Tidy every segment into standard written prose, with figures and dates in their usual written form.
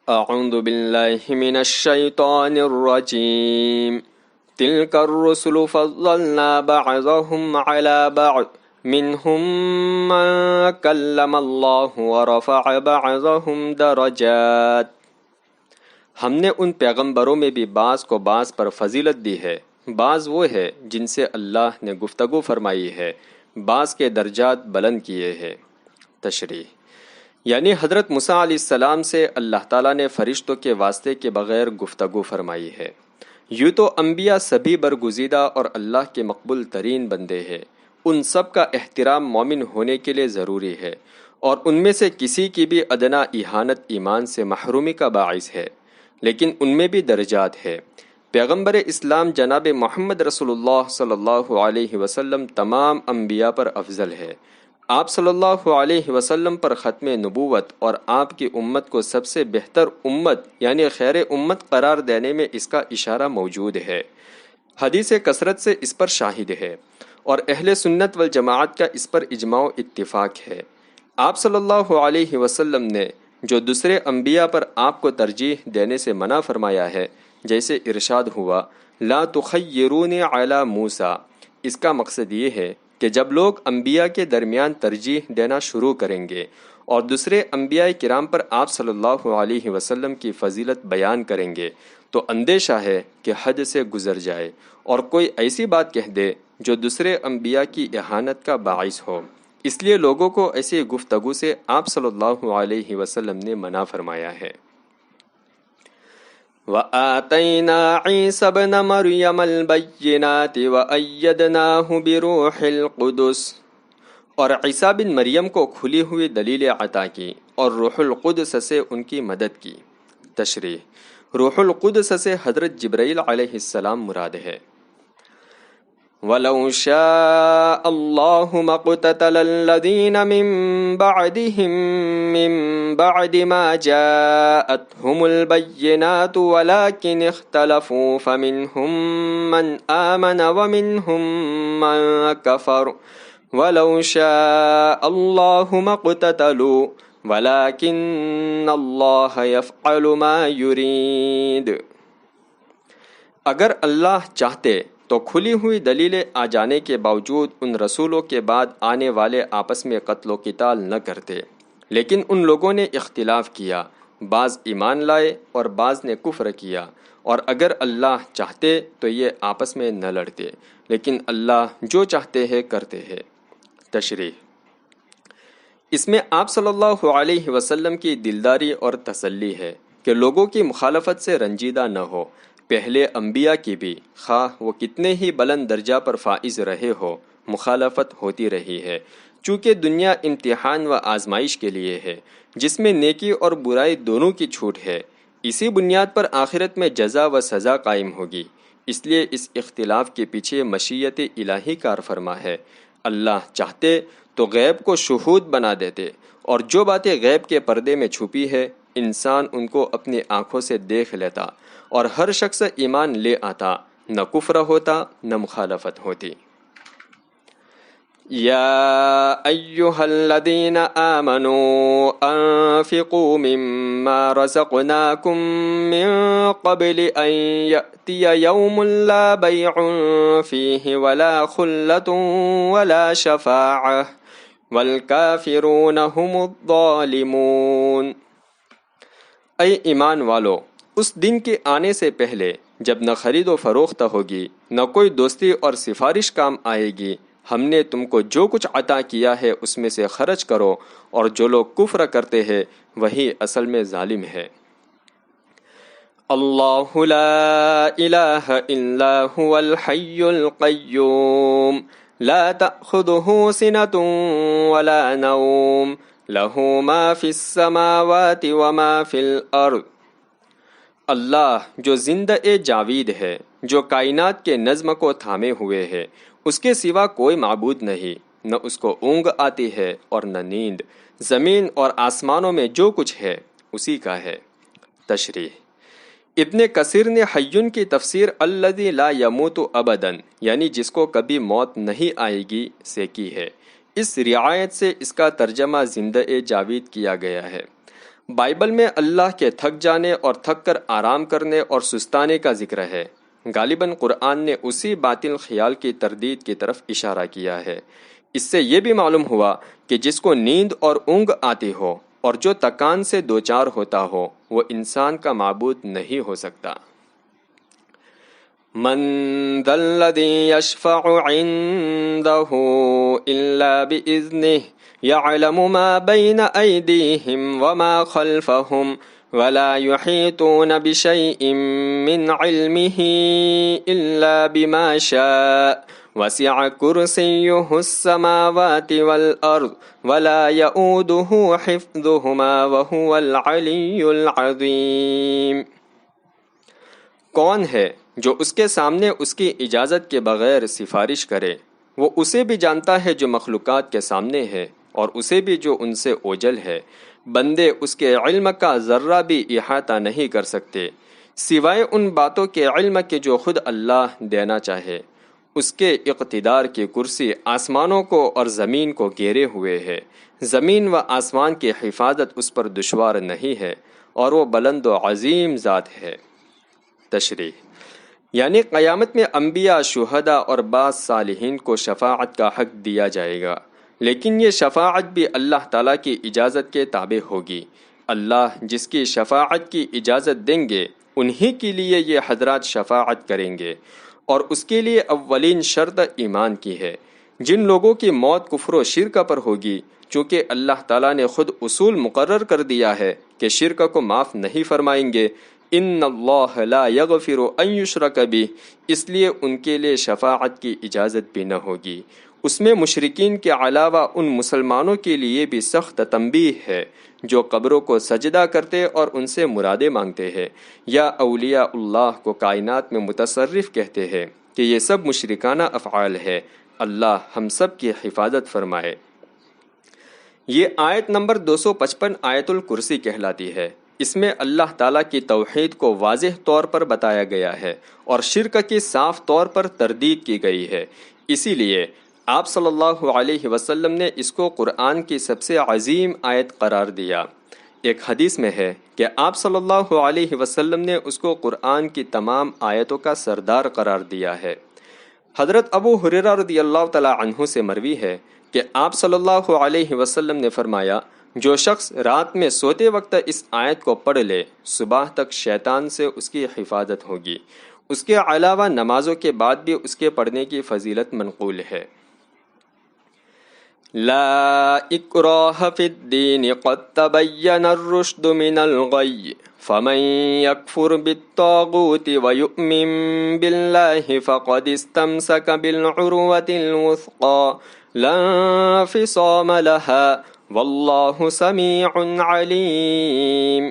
اعوذ باللہ من الشیطان الرجیم تلک الرسل فضلنا بعضهم على بعض منهم من کلم اللہ ورفع بعضهم درجات۔ ہم نے ان پیغمبروں میں بھی بعض کو بعض پر فضیلت دی ہے۔ بعض وہ ہے جن سے اللہ نے گفتگو فرمائی ہے، بعض کے درجات بلند کیے ہیں۔ تشریح یعنی حضرت موسیٰ علیہ السلام سے اللہ تعالیٰ نے فرشتوں کے واسطے کے بغیر گفتگو فرمائی ہے۔ یوں تو انبیاء سبھی برگزیدہ اور اللہ کے مقبول ترین بندے ہیں، ان سب کا احترام مومن ہونے کے لیے ضروری ہے، اور ان میں سے کسی کی بھی ادنا اہانت ایمان سے محرومی کا باعث ہے، لیکن ان میں بھی درجات ہے۔ پیغمبر اسلام جناب محمد رسول اللہ صلی اللہ علیہ وسلم تمام انبیاء پر افضل ہے۔ آپ صلی اللہ علیہ وسلم پر ختم نبوت اور آپ کی امت کو سب سے بہتر امت یعنی خیر امت قرار دینے میں اس کا اشارہ موجود ہے۔ حدیث کثرت سے اس پر شاہد ہے، اور اہل سنت والجماعت کا اس پر اجماع و اتفاق ہے۔ آپ صلی اللہ علیہ وسلم نے جو دوسرے انبیاء پر آپ کو ترجیح دینے سے منع فرمایا ہے، جیسے ارشاد ہوا لا تخیرونی علی موسیٰ، اس کا مقصد یہ ہے کہ جب لوگ انبیاء کے درمیان ترجیح دینا شروع کریں گے اور دوسرے انبیاء کرام پر آپ صلی اللہ علیہ وسلم کی فضیلت بیان کریں گے تو اندیشہ ہے کہ حد سے گزر جائے اور کوئی ایسی بات کہہ دے جو دوسرے انبیاء کی اہانت کا باعث ہو، اس لیے لوگوں کو ایسی گفتگو سے آپ صلی اللہ علیہ وسلم نے منع فرمایا ہے۔ وَآتَيْنَا عِيسَى ابْنَ مَرْيَمَ الْبَيِّنَاتِ وَأَيَّدْنَاهُ بِرُوحِ الْقُدُسِ، اور عیسیٰ بن مریم کو کھلی ہوئی دلیل عطا کی اور روح القدس سے ان کی مدد کی۔ تشریح روح القدس سے حضرت جبرائیل علیہ السلام مراد ہے۔ وَلَوْ شَاءَ اللَّهُ مَا اقْتَتَلَ الَّذِينَ مِن بَعْدِهِم مِّن بَعْدِ مَا جَاءَتْهُمُ الْبَيِّنَاتُ وَلَكِنِ اخْتَلَفُوا فَمِنْهُم مَّنْ آمَنَ وَمِنْهُم مَّن كَفَرَ وَلَوْ شَاءَ اللَّهُ مَا اقْتَتَلُوا وَلَكِنَّ اللَّهَ يَفْعَلُ مَا يُرِيدُ۔ اگر اللہ چاہتے تو کھلی ہوئی دلیلیں آ جانے کے باوجود ان رسولوں کے بعد آنے والے آپس میں قتل و قتال نہ کرتے، لیکن ان لوگوں نے اختلاف کیا، بعض ایمان لائے اور بعض نے کفر کیا، اور اگر اللہ چاہتے تو یہ آپس میں نہ لڑتے، لیکن اللہ جو چاہتے ہیں کرتے ہیں۔ تشریح اس میں آپ صلی اللہ علیہ وسلم کی دلداری اور تسلی ہے کہ لوگوں کی مخالفت سے رنجیدہ نہ ہو۔ پہلے انبیاء کی بھی خواہ وہ کتنے ہی بلند درجہ پر فائز رہے ہو، مخالفت ہوتی رہی ہے، چونکہ دنیا امتحان و آزمائش کے لیے ہے، جس میں نیکی اور برائی دونوں کی چھوٹ ہے۔ اسی بنیاد پر آخرت میں جزا و سزا قائم ہوگی، اس لیے اس اختلاف کے پیچھے مشیت الہی کار فرما ہے۔ اللہ چاہتے تو غیب کو شہود بنا دیتے، اور جو باتیں غیب کے پردے میں چھپی ہے انسان ان کو اپنی آنکھوں سے دیکھ لیتا، اور ہر شخص ایمان لے آتا، نہ کفر ہوتا نہ مخالفت ہوتی۔ یا ایہا الذین آمنوا انفقوا مما رزقناکم من قبل ان یأتی یوم لا بیع فیہ ولا خلة ولا شفاعہ والکافرون هم الظالمون۔ اے ایمان والو، اس دن کے آنے سے پہلے جب نہ خرید و فروخت ہوگی، نہ کوئی دوستی اور سفارش کام آئے گی، ہم نے تم کو جو کچھ عطا کیا ہے اس میں سے خرچ کرو، اور جو لوگ کفر کرتے ہیں وہی اصل میں ظالم ہے۔ اللہ لا الہ الا هو الحی القیوم لا تأخذہ سنۃ ولا نوم لہ ما فی السماوات وما فی الارض۔ اللہ جو زندہ جاوید ہے، جو کائنات کے نظم کو تھامے ہوئے ہے، اس کے سوا کوئی معبود نہیں، نہ اس کو اونگ آتی ہے اور نہ نیند۔ زمین اور آسمانوں میں جو کچھ ہے اسی کا ہے۔ تشریح ابن کثیر نے حیٌ کی تفسیر الذی لا یموت ابدا یعنی جس کو کبھی موت نہیں آئے گی سے کی ہے۔ اس رعایت سے اس کا ترجمہ زندہ جاوید کیا گیا ہے۔ بائبل میں اللہ کے تھک جانے اور تھک کر آرام کرنے اور سستانے کا ذکر ہے۔ غالباً قرآن نے اسی باطل خیال کی تردید کی طرف اشارہ کیا ہے۔ اس سے یہ بھی معلوم ہوا کہ جس کو نیند اور اونگ آتی ہو اور جو تکان سے دوچار ہوتا ہو وہ انسان کا معبود نہیں ہو سکتا۔ من ذا الذی یشفع عنده الا بإذنه يعلم ما بين أيديهم وما خلفهم ولا يحيطون بشيء من علمه إلا بما شاء وسع كرسيه السماوات والأرض ولا يؤوده حفظهما وهو العلي العظيم۔ کون ہے جو اس کے سامنے اس کی اجازت کے بغیر سفارش کرے؟ وہ اسے بھی جانتا ہے جو مخلوقات کے سامنے ہے اور اسے بھی جو ان سے اوجل ہے۔ بندے اس کے علم کا ذرہ بھی احاطہ نہیں کر سکتے سوائے ان باتوں کے علم کے جو خود اللہ دینا چاہے۔ اس کے اقتدار کی کرسی آسمانوں کو اور زمین کو گھیرے ہوئے ہے۔ زمین و آسمان کی حفاظت اس پر دشوار نہیں ہے اور وہ بلند و عظیم ذات ہے۔ تشریح یعنی قیامت میں انبیاء، شہداء اور بعض صالحین کو شفاعت کا حق دیا جائے گا، لیکن یہ شفاعت بھی اللہ تعالیٰ کی اجازت کے تابع ہوگی۔ اللہ جس کی شفاعت کی اجازت دیں گے انہی کے لیے یہ حضرات شفاعت کریں گے، اور اس کے لیے اولین شرط ایمان کی ہے۔ جن لوگوں کی موت کفر و شرک پر ہوگی، چونکہ اللہ تعالیٰ نے خود اصول مقرر کر دیا ہے کہ شرک کو معاف نہیں فرمائیں گے، ان اللہ لا یغفر ان یشرک بہ، اس لیے ان کے لیے شفاعت کی اجازت بھی نہ ہوگی۔ اس میں مشرکین کے علاوہ ان مسلمانوں کے لیے بھی سخت تنبیہ ہے جو قبروں کو سجدہ کرتے اور ان سے مرادیں مانگتے ہیں، یا اولیاء اللہ کو کائنات میں متصرف کہتے ہیں کہ یہ سب مشرکانہ افعال ہے۔ اللہ ہم سب کی حفاظت فرمائے۔ یہ آیت نمبر 255 آیت الکرسی کہلاتی ہے۔ اس میں اللہ تعالیٰ کی توحید کو واضح طور پر بتایا گیا ہے اور شرک کی صاف طور پر تردید کی گئی ہے۔ اسی لیے آپ صلی اللہ علیہ وسلم نے اس کو قرآن کی سب سے عظیم آیت قرار دیا۔ ایک حدیث میں ہے کہ آپ صلی اللہ علیہ وسلم نے اس کو قرآن کی تمام آیتوں کا سردار قرار دیا ہے۔ حضرت ابو ہریرہ رضی اللہ تعالی عنہ سے مروی ہے کہ آپ صلی اللہ علیہ وسلم نے فرمایا، جو شخص رات میں سوتے وقت اس آیت کو پڑھ لے صبح تک شیطان سے اس کی حفاظت ہوگی۔ اس کے علاوہ نمازوں کے بعد بھی اس کے پڑھنے کی فضیلت منقول ہے۔ لا اکراہ فی الدین قد تبین الرشد من الغی فمن یکفر بالطاغوت ویؤمن باللہ فقد استمسک بالعروۃ الوثقی لا انفصام لها واللہ سمیع علیم۔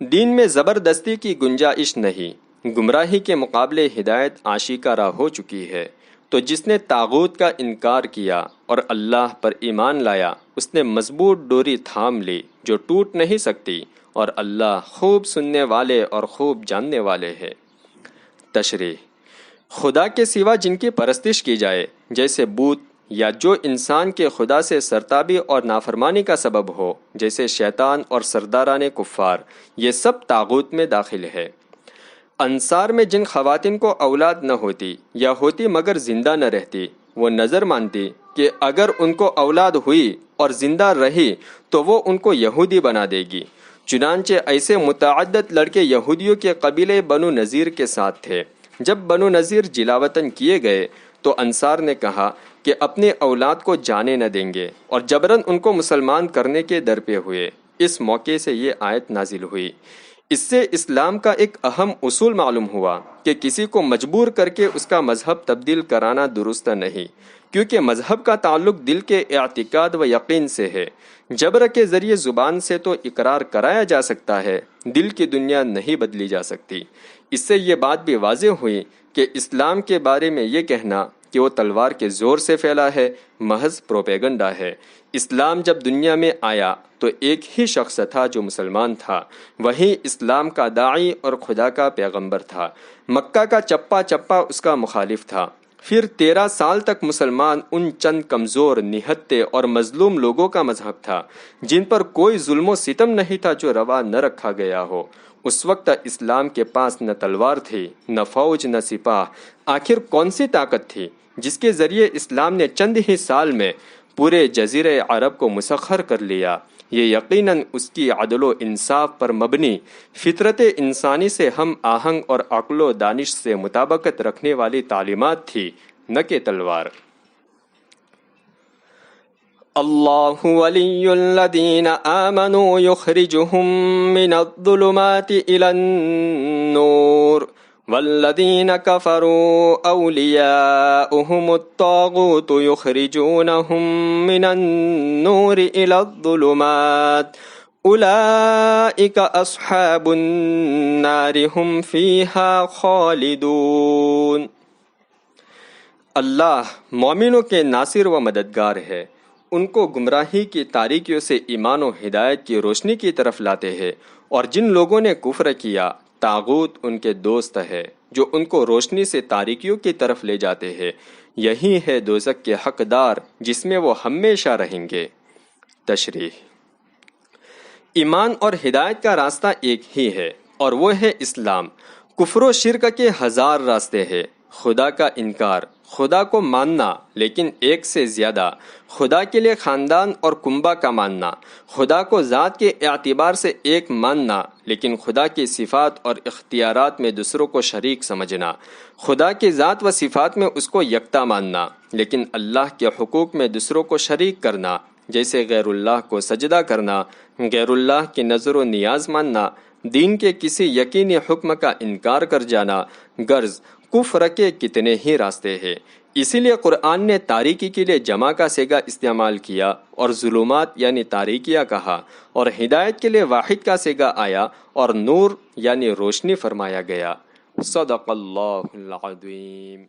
دین میں زبردستی کی گنجائش نہیں، گمراہی کے مقابلے ہدایت آشکارا ہو چکی ہے۔ تو جس نے طاغوت کا انکار کیا اور اللہ پر ایمان لایا، اس نے مضبوط ڈوری تھام لی جو ٹوٹ نہیں سکتی، اور اللہ خوب سننے والے اور خوب جاننے والے ہے۔ تشریح خدا کے سوا جن کی پرستش کی جائے، جیسے بت، یا جو انسان کے خدا سے سرتابی اور نافرمانی کا سبب ہو، جیسے شیطان اور سرداران کفار، یہ سب طاغوت میں داخل ہے۔ انصار میں جن خواتین کو اولاد نہ ہوتی یا ہوتی مگر زندہ نہ رہتی، وہ نظر مانتی کہ اگر ان کو اولاد ہوئی اور زندہ رہی تو وہ ان کو یہودی بنا دے گی۔ چنانچہ ایسے متعدد لڑکے یہودیوں کے قبیلے بنو نذیر کے ساتھ تھے۔ جب بنو نذیر جلاوطن کیے گئے تو انصار نے کہا کہ اپنے اولاد کو جانے نہ دیں گے، اور جبراً ان کو مسلمان کرنے کے در پہ ہوئے۔ اس موقع سے یہ آیت نازل ہوئی۔ اس سے اسلام کا ایک اہم اصول معلوم ہوا کہ کسی کو مجبور کر کے اس کا مذہب تبدیل کرانا درست نہیں، کیونکہ مذہب کا تعلق دل کے اعتقاد و یقین سے ہے۔ جبر کے ذریعے زبان سے تو اقرار کرایا جا سکتا ہے، دل کی دنیا نہیں بدلی جا سکتی۔ اس سے یہ بات بھی واضح ہوئی کہ اسلام کے بارے میں یہ کہنا کہ وہ تلوار کے زور سے پھیلا ہے محض پروپیگنڈا ہے۔ اسلام جب دنیا میں آیا تو ایک ہی شخص تھا جو مسلمان تھا، وہی اسلام کا داعی اور خدا کا پیغمبر تھا۔ مکہ کا چپا چپا اس کا مخالف تھا۔ پھر 13 سال تک مسلمان ان چند کمزور، نہتے اور مظلوم لوگوں کا مذہب تھا جن پر کوئی ظلم و ستم نہیں تھا جو روا نہ رکھا گیا ہو۔ اس وقت اسلام کے پاس نہ تلوار تھی، نہ فوج، نہ سپاہ۔ آخر کون سی طاقت تھی جس کے ذریعے اسلام نے چند ہی سال میں پورے جزیرہ عرب کو مسخر کر لیا؟ یہ یقیناً اس کی عدل و انصاف پر مبنی فطرت انسانی سے ہم آہنگ اور عقل و دانش سے مطابقت رکھنے والی تعلیمات تھی، نہ کہ تلوار۔ اللہ ولی الذین آمنوا یخرجہم من الظلمات الی النور والذین کفروا اولیاؤہم الطاغوت یخرجونہم من النور الی الظلمات اولئک اصحاب النار ہم فیہا خالدون۔ اللہ مومنوں کے ناصر و مددگار ہے، ان کو گمراہی کی تاریکیوں سے ایمان و ہدایت کی روشنی کی طرف لاتے ہیں، اور جن لوگوں نے کفر کیا طاغوت ان کے دوست ہے جو ان کو روشنی سے تاریکیوں کی طرف لے جاتے ہیں، یہی ہے دوزخ کے حقدار جس میں وہ ہمیشہ رہیں گے۔ تشریح: ایمان اور ہدایت کا راستہ ایک ہی ہے اور وہ ہے اسلام۔ کفر و شرک کے 1000 راستے ہیں۔ خدا کا انکار، خدا کو ماننا لیکن ایک سے زیادہ، خدا کے لیے خاندان اور کنبہ کا ماننا، خدا کو ذات کے اعتبار سے ایک ماننا لیکن خدا کی صفات اور اختیارات میں دوسروں کو شریک سمجھنا، خدا کی ذات و صفات میں اس کو یکتا ماننا لیکن اللہ کے حقوق میں دوسروں کو شریک کرنا، جیسے غیر اللہ کو سجدہ کرنا، غیر اللہ کی نظر و نیاز ماننا، دین کے کسی یقینی حکم کا انکار کر جانا، غرض کفر کے کتنے ہی راستے ہیں۔ اسی لیے قرآن نے تاریکی کے لیے جمع کا صیغہ استعمال کیا اور ظلمات یعنی تاریکیاں کہا، اور ہدایت کے لیے واحد کا صیغہ آیا اور نور یعنی روشنی فرمایا گیا۔ صدق اللہ العظیم۔